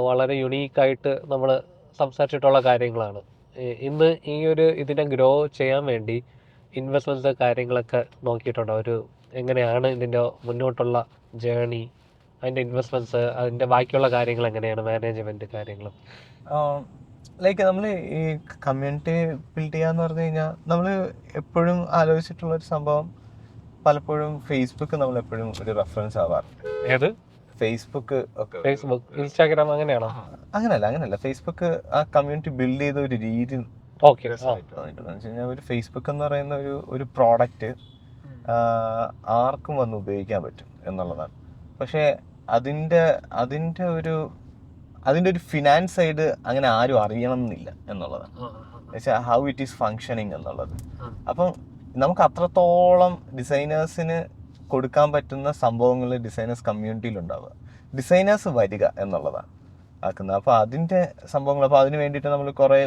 വളരെ യുണീക്കായിട്ട് നമ്മൾ സംസാരിച്ചിട്ടുള്ള കാര്യങ്ങളാണ്. ഇന്ന് ഇതിനെ ഗ്രോ ചെയ്യാൻ വേണ്ടി ഇൻവെസ്റ്റ്മെൻറ്റ്സ് കാര്യങ്ങളൊക്കെ നോക്കിയിട്ടുണ്ടോ? എങ്ങനെയാണ് ഇതിൻ്റെ മുന്നോട്ടുള്ള ജേർണി, അതിൻ്റെ ഇൻവെസ്റ്റ്മെൻറ്റ്സ്, അതിൻ്റെ ബാക്കിയുള്ള കാര്യങ്ങൾ എങ്ങനെയാണ്, മാനേജ്മെൻറ്റ് കാര്യങ്ങളും? ലൈക്ക് നമ്മൾ ഈ കമ്മ്യൂണിറ്റി ബിൽഡ് ചെയ്യാന്ന് പറഞ്ഞു കഴിഞ്ഞാൽ നമ്മൾ എപ്പോഴും ആലോചിച്ചിട്ടുള്ളൊരു സംഭവം പലപ്പോഴും ഫേസ്ബുക്ക് നമ്മൾ എപ്പോഴും ഒരു റെഫറൻസ് ആവാറുണ്ട്. ഏത്? ഫേസ്ബുക്ക് ഒക്കെ ഫേസ്ബുക്ക്, ഇൻസ്റ്റാഗ്രാം അങ്ങനെയാണോ? അങ്ങനല്ല ഫേസ്ബുക്ക് ആ കമ്മ്യൂണിറ്റി ബിൽഡ് ചെയ്ത ഒരു രീതി ഓക്കെ. ഒരു ഫേസ്ബുക്ക് എന്ന് പറയുന്ന ഒരു പ്രോഡക്റ്റ് ആർക്കും വന്ന് ഉപയോഗിക്കാൻ പറ്റും എന്നുള്ളതാണ്. പക്ഷേ അതിൻ്റെ ഒരു ഫിനാൻസ് സൈഡ് അങ്ങനെ ആരും അറിയണം എന്നില്ല എന്നുള്ളതാണ്. ഹൗ ഇറ്റ് ഈസ് ഫങ്ഷനിങ് എന്നുള്ളത്. അപ്പം നമുക്ക് അത്രത്തോളം ഡിസൈനേഴ്സിന് കൊടുക്കാൻ പറ്റുന്ന സംഭവങ്ങൾ ഡിസൈനേഴ്സ് കമ്മ്യൂണിറ്റിയിൽ ഉണ്ടാവുക, ഡിസൈനേഴ്സ് വരിക എന്നുള്ളതാണ് ആക്കുന്നത്. അപ്പോൾ അതിൻ്റെ സംഭവങ്ങൾ, അപ്പോൾ അതിന് വേണ്ടിയിട്ട് നമ്മൾ കുറേ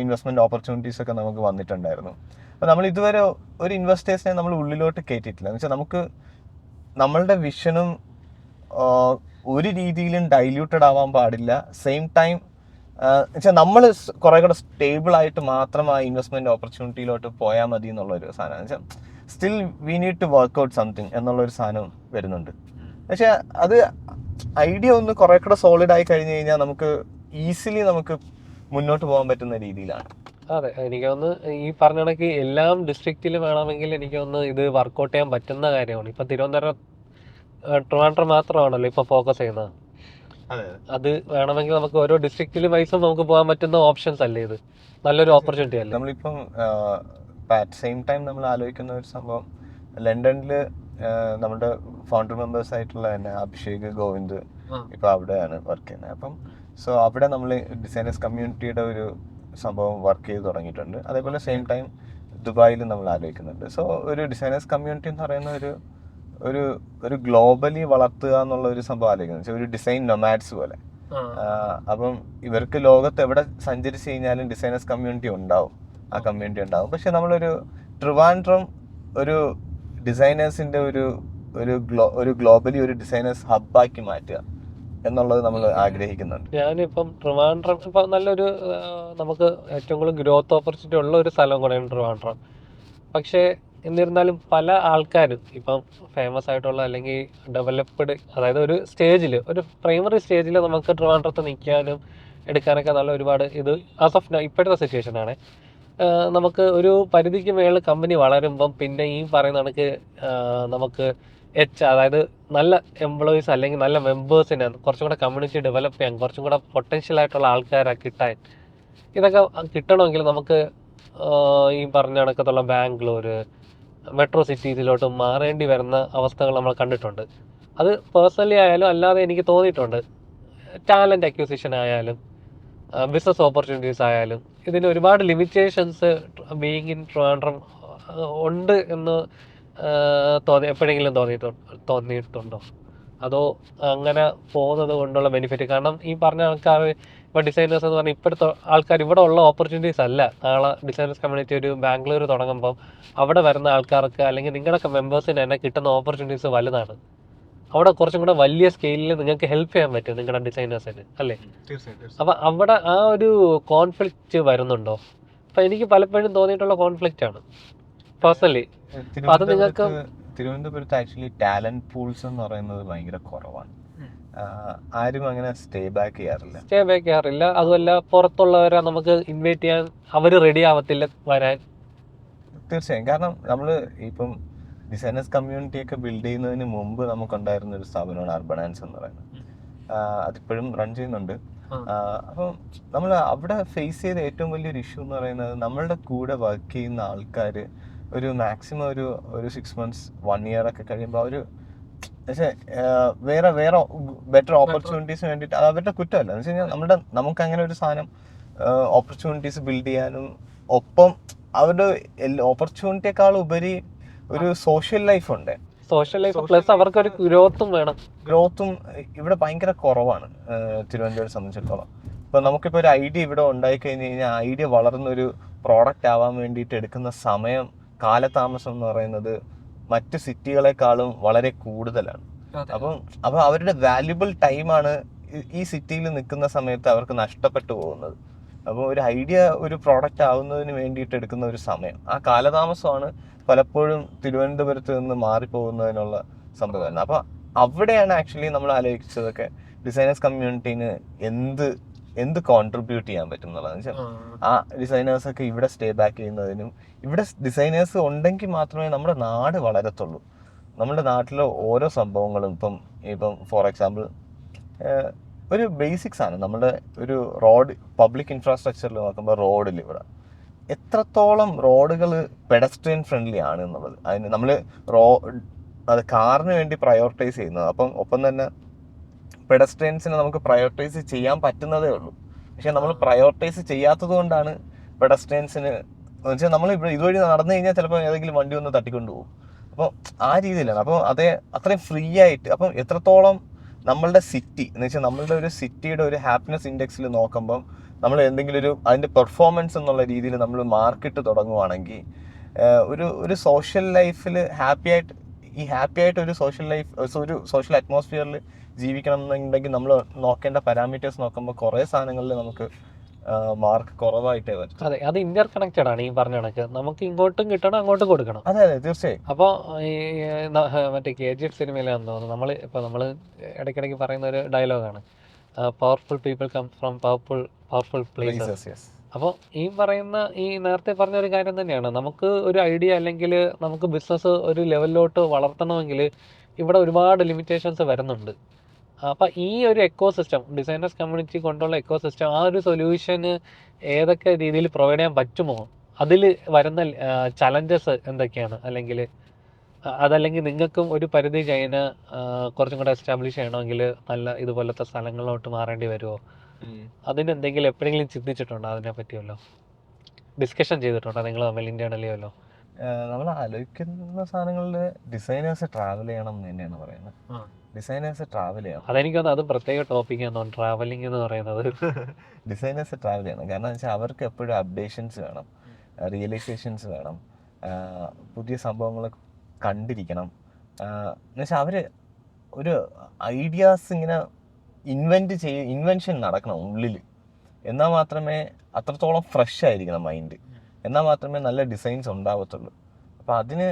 ഇൻവെസ്റ്റ്മെൻറ്റ് ഓപ്പർച്യൂണിറ്റീസ് ഒക്കെ നമുക്ക് വന്നിട്ടുണ്ടായിരുന്നു. അപ്പോൾ നമ്മൾ ഇതുവരെ ഒരു ഇൻവെസ്റ്റേഴ്സിനെ നമ്മൾ ഉള്ളിലോട്ട് കയറ്റിയിട്ടില്ല. എന്ന് വെച്ചാൽ നമുക്ക് നമ്മളുടെ വിഷനും ഒരു രീതിയിലും ഡൈല്യൂട്ടഡ് ആവാൻ പാടില്ല. സെയിം ടൈം വെച്ചാൽ നമ്മൾ കുറേ കൂടെ സ്റ്റേബിൾ ആയിട്ട് മാത്രം ആ ഇൻവെസ്റ്റ്മെൻറ്റ് ഓപ്പർച്യൂണിറ്റിയിലോട്ട് പോയാൽ മതി എന്നുള്ളൊരു സാധനം. എന്ന് വെച്ചാൽ still we need to work out something എന്നുള്ളൊരു സാധനം വരുന്നുണ്ട്. പക്ഷേ അത് ഐഡിയ ഒന്ന് കുറേ കൂടെ സോളിഡ് ആയി കഴിഞ്ഞ് കഴിഞ്ഞാൽ നമുക്ക് ഈസിലി നമുക്ക് മുന്നോട്ട് പോകാൻ പറ്റുന്ന രീതിയിലാണ്. അതെ, എനിക്ക് തോന്നുന്നു ഈ പറഞ്ഞ കണക്ക് എല്ലാം ഡിസ്ട്രിക്റ്റിൽ വേണമെങ്കിൽ എനിക്ക് തോന്നുന്നു ഇത് വർക്കൗട്ട് ചെയ്യാൻ പറ്റുന്ന കാര്യമാണ്. ഇപ്പം തിരുവനന്തപുരം, ട്രിവാൻഡ്രം മാത്രമാണല്ലോ ഇപ്പോൾ ഫോക്കസ് ചെയ്യുന്നത്. അത് വേണമെങ്കിൽ നമുക്ക് ഓരോ ഡിസ്ട്രിക്റ്റിൽ വൈസും നമുക്ക് പോകാൻ പറ്റുന്ന ഓപ്ഷൻസ് അല്ലേ ഇത്? നല്ലൊരു ഓപ്പർച്യൂണിറ്റി അല്ലേ? നമ്മളിപ്പം അറ്റ് സെയിം ടൈം നമ്മൾ ആലോചിക്കുന്ന ഒരു സംഭവം, ലണ്ടനിൽ നമ്മുടെ ഫൗണ്ടർ മെമ്പേഴ്സ് ആയിട്ടുള്ള തന്നെ അഭിഷേക് ഗോവിന്ദ് ഇപ്പം അവിടെയാണ് വർക്ക് ചെയ്യുന്നത്. അപ്പം സോ അവിടെ നമ്മൾ ഡിസൈനേഴ്സ് കമ്മ്യൂണിറ്റിയുടെ ഒരു സംഭവം വർക്ക് ചെയ്ത് തുടങ്ങിയിട്ടുണ്ട്. അതേപോലെ സെയിം ടൈം ദുബായിൽ നമ്മൾ ആലോചിക്കുന്നുണ്ട്. സോ ഒരു ഡിസൈനേഴ്സ് കമ്മ്യൂണിറ്റി എന്ന് പറയുന്ന ഒരു ഗ്ലോബലി വളർത്തുക എന്നുള്ള ഒരു സംഭവം ആലോചിക്കുന്നത്, ഒരു ഡിസൈൻ നൊമാഡ്സ് പോലെ. അപ്പം ഇവർക്ക് ലോകത്ത് എവിടെ സഞ്ചരിച്ച് കഴിഞ്ഞാലും ഡിസൈനേഴ്സ് കമ്മ്യൂണിറ്റി ഉണ്ടാവും, ആ കമ്മ്യൂണിറ്റി ഉണ്ടാവും. പക്ഷെ നമ്മളൊരു ട്രിവാൻഡ്രം ഒരു ഡിസൈനേഴ്സിന്റെ ഒരു ഗ്ലോബലി ഒരു ഡിസൈനേഴ്സ് ഹബ്ബാക്കി മാറ്റുക എന്നുള്ളത് നമ്മൾ ആഗ്രഹിക്കുന്നുണ്ട്. ഞാനിപ്പം ട്രിവാൻഡ്രം ഇപ്പം നല്ലൊരു നമുക്ക് ഏറ്റവും കൂടുതൽ ഗ്രോത്ത് ഓപ്പർച്യൂണിറ്റി ഉള്ള ഒരു സ്ഥലം കൂടെയാണ് ട്രിവാൻഡ്രം. പക്ഷേ എന്നിരുന്നാലും പല ആൾക്കാരും ഇപ്പം ഫേമസ് ആയിട്ടുള്ള അല്ലെങ്കിൽ ഡെവലപ്ഡ്, അതായത് ഒരു സ്റ്റേജിൽ, ഒരു പ്രൈമറി സ്റ്റേജിൽ നമുക്ക് ട്രിവാൻഡ്രത്ത് നിൽക്കാനും എടുക്കാനൊക്കെ നല്ല ഒരുപാട് ഇത് ആസ് ഓഫ് ഇപ്പോഴത്തെ സിറ്റുവേഷനാണ്. നമുക്ക് ഒരു പരിധിക്ക് മേളിൽ കമ്പനി വളരുമ്പം പിന്നെ ഈ പറയുന്ന കണക്ക് നമുക്ക് അതായത് നല്ല എംപ്ലോയീസ് അല്ലെങ്കിൽ നല്ല മെമ്പേഴ്സിനെ കുറച്ചും കൂടെ കമ്മ്യൂണിറ്റി ഡെവലപ്പ് ചെയ്യാൻ, കുറച്ചും കൂടെ പൊട്ടൻഷ്യൽ ആയിട്ടുള്ള ആൾക്കാരെ കിട്ടാൻ, ഇതൊക്കെ കിട്ടണമെങ്കിൽ നമുക്ക് ഈ പറഞ്ഞ കണക്കത്തുള്ള ബാംഗ്ലൂർ, മെട്രോ സിറ്റീസിലോട്ട് മാറേണ്ടി വരുന്ന അവസ്ഥകൾ നമ്മൾ കണ്ടിട്ടുണ്ട്. അത് പേഴ്സണലി ആയാലും അല്ലാതെ എനിക്ക് തോന്നിയിട്ടുണ്ട്. ടാലൻറ്റ് അക്വിസിഷൻ ആയാലും ബിസിനസ് ഓപ്പർച്യൂണിറ്റീസ് ആയാലും ഇതിന് ഒരുപാട് ലിമിറ്റേഷൻസ് ബീയിങ് ഇൻ ട്രിവാൻഡ്രം ഉണ്ട് എന്ന് എപ്പോഴെങ്കിലും തോന്നിയിട്ടുണ്ടോ? അതോ അങ്ങനെ പോകുന്നത് കൊണ്ടുള്ള ബെനിഫിറ്റ്? കാരണം ഈ പറഞ്ഞ ആൾക്കാർ ഇപ്പോൾ ഡിസൈനേഴ്സ് എന്ന് പറഞ്ഞാൽ ഇപ്പോഴത്തെ ആൾക്കാർ ഇവിടെ ഉള്ള ഓപ്പർച്യൂണിറ്റീസ് അല്ല. നാളെ ഡിസൈനേഴ്സ് കമ്മ്യൂണിറ്റി ഒരു ബാംഗ്ലൂർ തുടങ്ങുമ്പം അവിടെ വരുന്ന ആൾക്കാർക്ക് അല്ലെങ്കിൽ നിങ്ങളുടെ മെമ്പേഴ്സിന് തന്നെ കിട്ടുന്ന ഓപ്പർച്യൂണിറ്റീസ് വലുതാണ്. അവിടെ കുറച്ചും കൂടെ വലിയ സ്കെയിലിൽ നിങ്ങൾക്ക് ഹെൽപ്പ് ചെയ്യാൻ പറ്റും നിങ്ങളുടെ ഡിസൈനേഴ്സിന്, അല്ലേ? അപ്പം അവിടെ ആ ഒരു കോൺഫ്ലിക്റ്റ് വരുന്നുണ്ടോ? അപ്പം എനിക്ക് പലപ്പോഴും തോന്നിയിട്ടുള്ള കോൺഫ്ലിക്റ്റ് ആണ് പേഴ്സണലി. അത് നിങ്ങൾക്ക് തിരുവനന്തപുരത്ത് ആക്ച്വലി ടാലന്റ് പൂൾസ് എന്ന് പറയുന്നത് ഭയങ്കര കുറവാണ്. ആരും അങ്ങനെ സ്റ്റേ ബാക്ക് ചെയ്യാറില്ല. അതുമല്ല പുറത്തുള്ളവരെ നമുക്ക് ഇൻവൈറ്റ് ചെയ്യാൻ അവർ റെഡി ആവത്തില്ല വരാൻ. തീർച്ചയായും. കാരണം നമ്മൾ ഇപ്പം ഡിസൈനേഴ്സ് കമ്മ്യൂണിറ്റി ഒക്കെ ബിൽഡ് ചെയ്യുന്നതിന് മുമ്പ് നമുക്കുണ്ടായിരുന്ന ഒരു സ്ഥാപനമാണ് അർബണാൻസ് എന്ന് പറയുന്നത്. അതിപ്പോഴും റൺ ചെയ്യുന്നുണ്ട്. അപ്പം നമ്മൾ അവിടെ ഫേസ് ചെയ്ത ഏറ്റവും വലിയൊരു ഇഷ്യൂ എന്ന് പറയുന്നത്, നമ്മളുടെ കൂടെ വർക്ക് ചെയ്യുന്ന ആൾക്കാർ ഒരു മാക്സിമം ഒരു 6 months 1 year ഒക്കെ കഴിയുമ്പോൾ അവർ പക്ഷേ വേറെ ബെറ്റർ ഓപ്പർച്യൂണിറ്റീസിന് വേണ്ടിയിട്ട്, അവരുടെ കുറ്റമല്ല. എന്ന് വെച്ച് കഴിഞ്ഞാൽ നമുക്ക് അങ്ങനെ ഒരു സാധനം ഓപ്പർച്യൂണിറ്റീസ് ബിൽഡ് ചെയ്യാനും ഒപ്പം അവരുടെ ഓപ്പർച്യൂണിറ്റിയേക്കാൾ ഉപരി ഒരു സോഷ്യൽ ലൈഫ് ഉണ്ട്. സോഷ്യൽ ലൈഫ് പ്ലസ് അവർക്കൊരു ഗ്രോത്തും ഇവിടെ ഭയങ്കര കുറവാണ് തിരുവനന്തപുരം സംബന്ധിച്ചിടത്തോളം. ഇപ്പൊ നമുക്കിപ്പോൾ ഒരു ഐഡിയ ഇവിടെ ഉണ്ടായി കഴിഞ്ഞ് കഴിഞ്ഞാൽ ആ ഐഡിയ വളർന്നൊരു പ്രോഡക്റ്റ് ആവാൻ വേണ്ടിയിട്ട് എടുക്കുന്ന സമയം, കാലതാമസം എന്ന് പറയുന്നത് മറ്റ് സിറ്റികളെക്കാളും വളരെ കൂടുതലാണ്. അപ്പം അവരുടെ വാല്യുബിൾ ടൈമാണ് ഈ സിറ്റിയിൽ നിൽക്കുന്ന സമയത്ത് അവർക്ക് നഷ്ടപ്പെട്ടു പോകുന്നത്. അപ്പോൾ ഒരു ഐഡിയ ഒരു പ്രോഡക്റ്റ് ആവുന്നതിന് വേണ്ടിയിട്ട് എടുക്കുന്ന ഒരു സമയം, ആ കാലതാമസമാണ് പലപ്പോഴും തിരുവനന്തപുരത്ത് നിന്ന് മാറിപ്പോകുന്നതിനുള്ള സംഭവം. അപ്പോൾ അവിടെയാണ് ആക്ച്വലി നമ്മൾ ആലോചിച്ചതൊക്കെ ഡിസൈനേഴ്സ് കമ്മ്യൂണിറ്റീന് എന്ത് കോൺട്രിബ്യൂട്ട് ചെയ്യാൻ പറ്റും എന്നുള്ളതെന്ന് വെച്ചാൽ ആ ഡിസൈനേഴ്സൊക്കെ ഇവിടെ സ്റ്റേ ബാക്ക് ചെയ്യുന്നതിനും, ഇവിടെ ഡിസൈനേഴ്സ് ഉണ്ടെങ്കിൽ മാത്രമേ നമ്മുടെ നാട് വളരത്തുള്ളൂ. നമ്മുടെ നാട്ടിലെ ഓരോ സംഭവങ്ങളും ഇപ്പം ഫോർ എക്സാമ്പിൾ ഒരു ബേസിക്സ് ആണ്. നമ്മുടെ ഒരു റോഡ് പബ്ലിക് ഇൻഫ്രാസ്ട്രക്ചറിൽ നോക്കുമ്പോൾ റോഡിൽ ഇവിടെ എത്രത്തോളം റോഡുകൾ പെഡസ്ട്രിയൻ ഫ്രണ്ട്ലി ആണ് എന്നുള്ളത്. അതിന് നമ്മൾ അത് കാറിന് വേണ്ടി പ്രയോറിറ്റൈസ് ചെയ്യുന്നത്. ഒപ്പം തന്നെ പെഡസ്ട്രിയൻസിനെ നമുക്ക് പ്രയോറിറ്റൈസ് ചെയ്യാൻ പറ്റുന്നതേ ഉള്ളൂ. പക്ഷെ നമ്മൾ പ്രയോറിറ്റൈസ് ചെയ്യാത്തത് കൊണ്ടാണ് പെഡസ്ട്രിയൻസിന് വെച്ചാൽ നമ്മൾ ഇതുവഴി നടന്നു കഴിഞ്ഞാൽ ചിലപ്പോൾ ഏതെങ്കിലും വണ്ടി ഒന്ന് തട്ടിക്കൊണ്ട് പോകും. അപ്പോൾ ആ രീതിയിലാണ്. അപ്പോൾ അത്രയും ഫ്രീ ആയിട്ട്. അപ്പം എത്രത്തോളം നമ്മളുടെ സിറ്റി എന്ന് വെച്ചാൽ നമ്മളുടെ ഒരു സിറ്റിയുടെ ഒരു ഹാപ്പിനെസ് ഇൻഡെക്സിൽ നോക്കുമ്പം നമ്മൾ എന്തെങ്കിലും അതിൻ്റെ പെർഫോമൻസ് എന്നുള്ള രീതിയിൽ നമ്മൾ മാർക്കിട്ട് തുടങ്ങുവാണെങ്കിൽ ഒരു സോഷ്യൽ ലൈഫിൽ ഹാപ്പി ആയിട്ട് ഒരു സോഷ്യൽ അറ്റ്മോസ്ഫിയറിൽ ജീവിക്കണം എന്നുണ്ടെങ്കിൽ നമ്മൾ നോക്കേണ്ട പാരാമീറ്റേഴ്സ് നോക്കുമ്പോൾ കുറേ സാധനങ്ങളിൽ നമുക്ക് മാർക്ക് കുറവായിട്ടേ വരും. അതെ, അത് ഇന്റർ കണക്റ്റഡ് ആണ് ഈ പറഞ്ഞ കണക്ക്. നമുക്ക് ഇങ്ങോട്ടും കിട്ടണം, അങ്ങോട്ടും കൊടുക്കണം. അതെ തീർച്ചയായും. അപ്പോൾ ഈ മറ്റേ KGF സിനിമയിലാണെന്ന് തോന്നുന്നു നമ്മൾ ഇടയ്ക്കിടയ്ക്ക് പറയുന്ന ഒരു ഡയലോഗാണ്, powerful people come from powerful places. അപ്പോൾ ഈ നേരത്തെ പറഞ്ഞ ഒരു കാര്യം തന്നെയാണ്. നമുക്ക് ഒരു ഐഡിയ അല്ലെങ്കിൽ നമുക്ക് ബിസിനസ് ഒരു ലെവലിലോട്ട് വളർത്തണമെങ്കിൽ ഇവിടെ ഒരുപാട് ലിമിറ്റേഷൻസ് വരുന്നുണ്ട്. അപ്പം ഈ ഒരു എക്കോസിസ്റ്റം, ഡിസൈനേഴ്സ് കമ്മ്യൂണിറ്റി കൊണ്ടുള്ള എക്കോസിസ്റ്റം, ആ ഒരു സൊല്യൂഷന് ഏതൊക്കെ രീതിയിൽ പ്രൊവൈഡ് ചെയ്യാൻ പറ്റുമോ, അതിൽ വരുന്ന ചലഞ്ചസ് എന്തൊക്കെയാണ്? അതല്ലെങ്കിൽ നിങ്ങൾക്കും ഒരു പരിധി കഴിഞ്ഞ് കുറച്ചും കൂടെ എസ്റ്റാബ്ലിഷ് ചെയ്യണമെങ്കിൽ നല്ല ഇതുപോലത്തെ സ്ഥലങ്ങളിലോട്ട് മാറേണ്ടി വരുമോ? അതിനെന്തെങ്കിലും എപ്പോഴെങ്കിലും ചിന്തിച്ചിട്ടുണ്ടോ? അതിനെ പറ്റിയല്ലോ ഡിസ്കഷൻ ചെയ്തിട്ടുണ്ടോ നിങ്ങൾ തമ്മിൽ ഇന്റേണലി വല്ലോ? നമ്മൾ ആലോചിക്കുന്ന സാധനങ്ങളിൽ ഡിസൈനേഴ്സ് ട്രാവൽ ചെയ്യണം എന്ന് തന്നെയാണ് പറയുന്നത്. ഡിസൈനേഴ്സ് ട്രാവൽ ചെയ്യണം. അതെനിക്ക് തോന്നുന്നു അത് പ്രത്യേക ടോപ്പിക്കാണ് ട്രാവലിംഗ് എന്ന് പറയുന്നത്. ഡിസൈനേഴ്സ് ട്രാവൽ ചെയ്യണം. കാരണം എന്ന് വെച്ചാൽ അവർക്ക് എപ്പോഴും അപ്ഡേഷൻസ് വേണം, റിയലൈസേഷൻസ് വേണം, പുതിയ സംഭവങ്ങൾ കണ്ടിരിക്കണം. എന്നുവെച്ചാൽ അവർ ഒരു ഐഡിയാസ് ഇങ്ങനെ ഇൻവെൻഷൻ നടക്കണം ഉള്ളിൽ. എന്നാൽ മാത്രമേ അത്രത്തോളം ഫ്രഷ് ആയിരിക്കണം മൈൻഡ്. എന്നാൽ മാത്രമേ നല്ല ഡിസൈൻസ് ഉണ്ടാവത്തുള്ളൂ. അപ്പോൾ അതിന്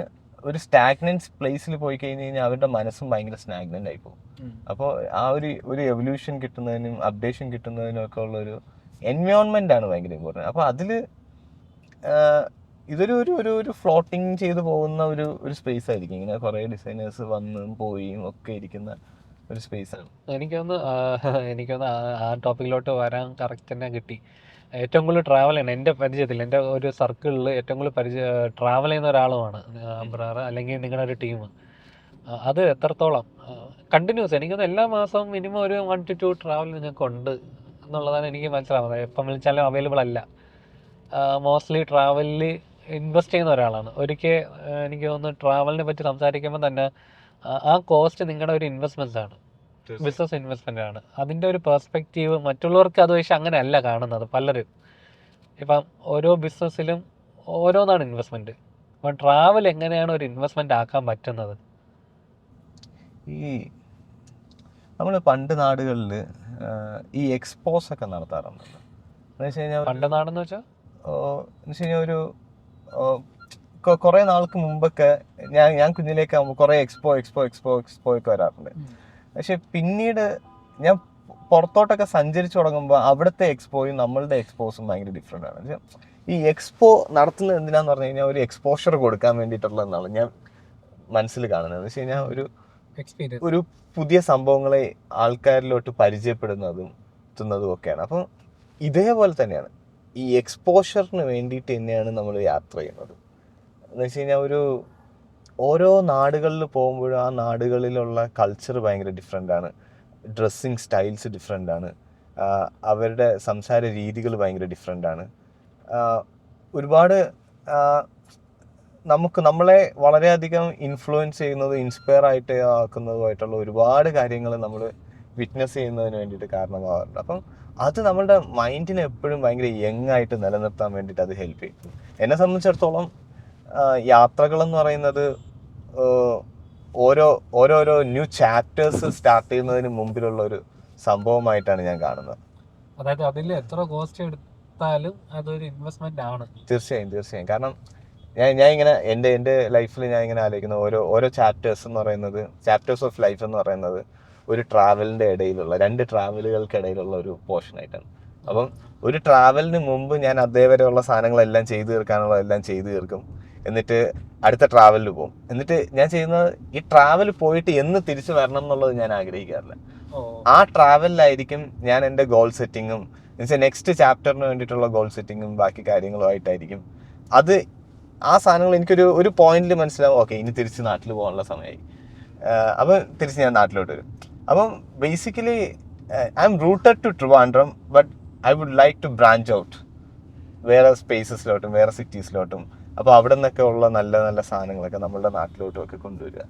ഒരു സ്റ്റാഗ്നൻസ് പ്ലേസിൽ പോയി കഴിഞ്ഞ് കഴിഞ്ഞാൽ അവരുടെ മനസ്സും ഭയങ്കര സ്റ്റാഗ്നൻ്റ് ആയി പോകും. അപ്പോൾ ആ ഒരു എവല്യൂഷൻ കിട്ടുന്നതിനും അപ്ഡേഷൻ കിട്ടുന്നതിനും ഒക്കെ ഉള്ളൊരു എൻവയോൺമെൻ്റ് ആണ് ഭയങ്കര ഇമ്പോർട്ടൻറ്റ്. അപ്പോൾ അതിൽ ഇതൊരു ഒരു ഫ്ലോട്ടിങ് ചെയ്ത് പോകുന്ന ഒരു സ്പേസ് ആയിരിക്കും. ഇങ്ങനെ കുറേ ഡിസൈനേഴ്സ് വന്നും പോയും ഒക്കെ ഇരിക്കുന്ന ഒരു സ്പേസാണ്. എനിക്കൊന്ന് ആ ടോപ്പിക്കിലോട്ട് വരാൻ കറക്റ്റ് തന്നെ കിട്ടി. ഏറ്റവും കൂടുതൽ ട്രാവൽ ചെയ്യണം എൻ്റെ പരിചയത്തിൽ, എൻ്റെ ഒരു സർക്കിളിൽ ഏറ്റവും കൂടുതൽ ട്രാവൽ ചെയ്യുന്ന ഒരാളുമാണ് അബ്രാർ, അല്ലെങ്കിൽ നിങ്ങളുടെ ഒരു ടീം. അത് എത്രത്തോളം കണ്ടിന്യൂസ്? എനിക്കൊന്ന് എല്ലാ മാസവും മിനിമം ഒരു 1 to 2 ട്രാവൽ നിങ്ങൾക്കുണ്ട് എന്നുള്ളതാണ് എനിക്ക് മനസ്സിലാവുന്നത്. എപ്പം വിളിച്ചാലും അവൈലബിൾ അല്ല. മോസ്റ്റ്ലി ട്രാവലിൽ ഇൻവെസ്റ്റ് ചെയ്യുന്ന ഒരാളാണ്. ഒരിക്കൽ എനിക്ക് തോന്നുന്നു ട്രാവലിനെ പറ്റി സംസാരിക്കുമ്പോൾ തന്നെ ആ കോസ്റ്റ് നിങ്ങളുടെ ഒരു ഇൻവെസ്റ്റ്മെൻ്റ് ആണ്, ബിസിനസ് ഇൻവെസ്റ്റ്മെൻ്റ് ആണ്. അതിൻ്റെ ഒരു പെർസ്പെക്റ്റീവ് മറ്റുള്ളവർക്ക് അത് പക്ഷേ അങ്ങനെയല്ല കാണുന്നത് പലരും. ഇപ്പം ഓരോ ബിസിനസ്സിലും ഓരോന്നാണ് ഇൻവെസ്റ്റ്മെൻറ്റ്. അപ്പം ട്രാവൽ എങ്ങനെയാണ് ഒരു ഇൻവെസ്റ്റ്മെൻ്റ് ആക്കാൻ പറ്റുന്നത്? നമ്മൾ പണ്ട് നാടുകളിൽ ഈ എക്സ്പോസ് ഒക്കെ നടത്താറുണ്ടല്ലോ. എന്ന് വെച്ച് കഴിഞ്ഞാൽ പണ്ട് നാടെന്ന് വെച്ചാൽ ഒരു കുറേ നാൾക്ക് മുമ്പൊക്കെ ഞാൻ കുഞ്ഞിലേക്ക് ആകുമ്പോൾ കുറേ എക്സ്പോയൊക്കെ വരാറുണ്ട്. പക്ഷെ പിന്നീട് ഞാൻ പുറത്തോട്ടൊക്കെ സഞ്ചരിച്ചു തുടങ്ങുമ്പോൾ അവിടുത്തെ എക്സ്പോയും നമ്മളുടെ എക്സ്പോസും ഭയങ്കര ഡിഫറെൻ്റ് ആണ്. ഈ എക്സ്പോ നടത്തുന്നത് എന്തിനാന്ന് പറഞ്ഞു കഴിഞ്ഞാൽ ഒരു എക്സ്പോഷർ കൊടുക്കാൻ വേണ്ടിയിട്ടുള്ളതെന്നാണ് ഞാൻ മനസ്സിൽ കാണുന്നത്. എന്ന് വെച്ച് കഴിഞ്ഞാൽ ഒരു പുതിയ സംഭവങ്ങളെ ആൾക്കാരിലോട്ട് പരിചയപ്പെടുന്നതും ഒക്കെയാണ്. അപ്പം ഇതേപോലെ തന്നെയാണ് ഈ എക്സ്പോഷറിന് വേണ്ടിയിട്ട് തന്നെയാണ് നമ്മൾ യാത്ര ചെയ്യുന്നത്. എന്ന് വെച്ച് കഴിഞ്ഞാൽ ഓരോ നാടുകളിൽ പോകുമ്പോഴും ആ നാടുകളിലുള്ള കൾച്ചർ ഭയങ്കര ഡിഫറെൻ്റ് ആണ്. ഡ്രസ്സിങ് സ്റ്റൈൽസ് ഡിഫറെൻ്റ് ആണ്. അവരുടെ സംസാര രീതികൾ ഭയങ്കര ഡിഫറെൻ്റ് ആണ്. ഒരുപാട് നമ്മളെ വളരെയധികം ഇൻഫ്ലുവൻസ് ചെയ്യുന്നതും ഇൻസ്പയർ ആയിട്ട് ആക്കുന്നതുമായിട്ടുള്ള ഒരുപാട് കാര്യങ്ങൾ നമ്മൾ വിറ്റ്നസ് ചെയ്യുന്നതിന് വേണ്ടിയിട്ട് കാരണമാകാറുണ്ട്. അപ്പം അത് നമ്മളുടെ മൈൻഡിനെ എപ്പോഴും ഭയങ്കര യങ് ആയിട്ട് നിലനിർത്താൻ വേണ്ടിയിട്ട് അത് ഹെൽപ്പ് ചെയ്യും. എന്നെ സംബന്ധിച്ചിടത്തോളം യാത്രകളെന്ന് പറയുന്നത് ഓരോരോ ന്യൂ ചാപ്റ്റേഴ്സ് സ്റ്റാർട്ട് ചെയ്യുന്നതിന് മുമ്പിലുള്ള ഒരു സംഭവമായിട്ടാണ് ഞാൻ കാണുന്നത്. അതായത് അതിൽ എത്ര കോസ്റ്റ് എടുത്താലും അതൊരു ഇൻവെസ്റ്റ്മെന്റ് ആണ്. തീർച്ചയായും. കാരണം ഞാൻ ഇങ്ങനെ എൻ്റെ ലൈഫിൽ ഞാൻ ഇങ്ങനെ ആലോചിക്കുന്ന ഓരോ ചാപ്റ്റേഴ്സ് എന്ന് പറയുന്നത്, ചാപ്റ്റേഴ്സ് ഓഫ് ലൈഫ് എന്ന് പറയുന്നത് ഒരു ട്രാവലിൻ്റെ ഇടയിലുള്ള 2 ട്രാവലുകൾക്കിടയിലുള്ള ഒരു പോർഷൻ ആയിട്ടാണ്. അപ്പം ഒരു ട്രാവലിന് മുമ്പ് ഞാൻ അതേവരെയുള്ള സാധനങ്ങളെല്ലാം ചെയ്തു തീർക്കാനുള്ളതെല്ലാം ചെയ്തു തീർക്കും. എന്നിട്ട് അടുത്ത ട്രാവലിൽ പോകും. എന്നിട്ട് ഞാൻ ചെയ്യുന്നത് ഈ ട്രാവൽ പോയിട്ട് എന്ന് തിരിച്ചു വരണം എന്നുള്ളത് ഞാൻ ആഗ്രഹിക്കാറില്ല. ആ ട്രാവലിലായിരിക്കും ഞാൻ എൻ്റെ ഗോൾ സെറ്റിങ്ങും നെക്സ്റ്റ് ചാപ്റ്ററിന് വേണ്ടിയിട്ടുള്ള ഗോൾ സെറ്റിങ്ങും ബാക്കി കാര്യങ്ങളുമായിട്ടായിരിക്കും. അത് ആ സാധനങ്ങൾ എനിക്കൊരു പോയിന്റിൽ മനസ്സിലാവും, ഓക്കെ ഇനി തിരിച്ച് നാട്ടിൽ പോകാനുള്ള സമയമായി. അപ്പം തിരിച്ച് ഞാൻ നാട്ടിലോട്ട് വരും. അപ്പം basically I am rooted to Trivandrum, but I would like to branch out വേറെ സ്പേസസിലോട്ടും വേറെ സിറ്റീസിലോട്ടും. അപ്പോൾ അവിടെ നിന്നൊക്കെ ഉള്ള നല്ല നല്ല സാധനങ്ങളൊക്കെ നമ്മളുടെ നാട്ടിലോട്ടും ഒക്കെ കൊണ്ടുവരിക.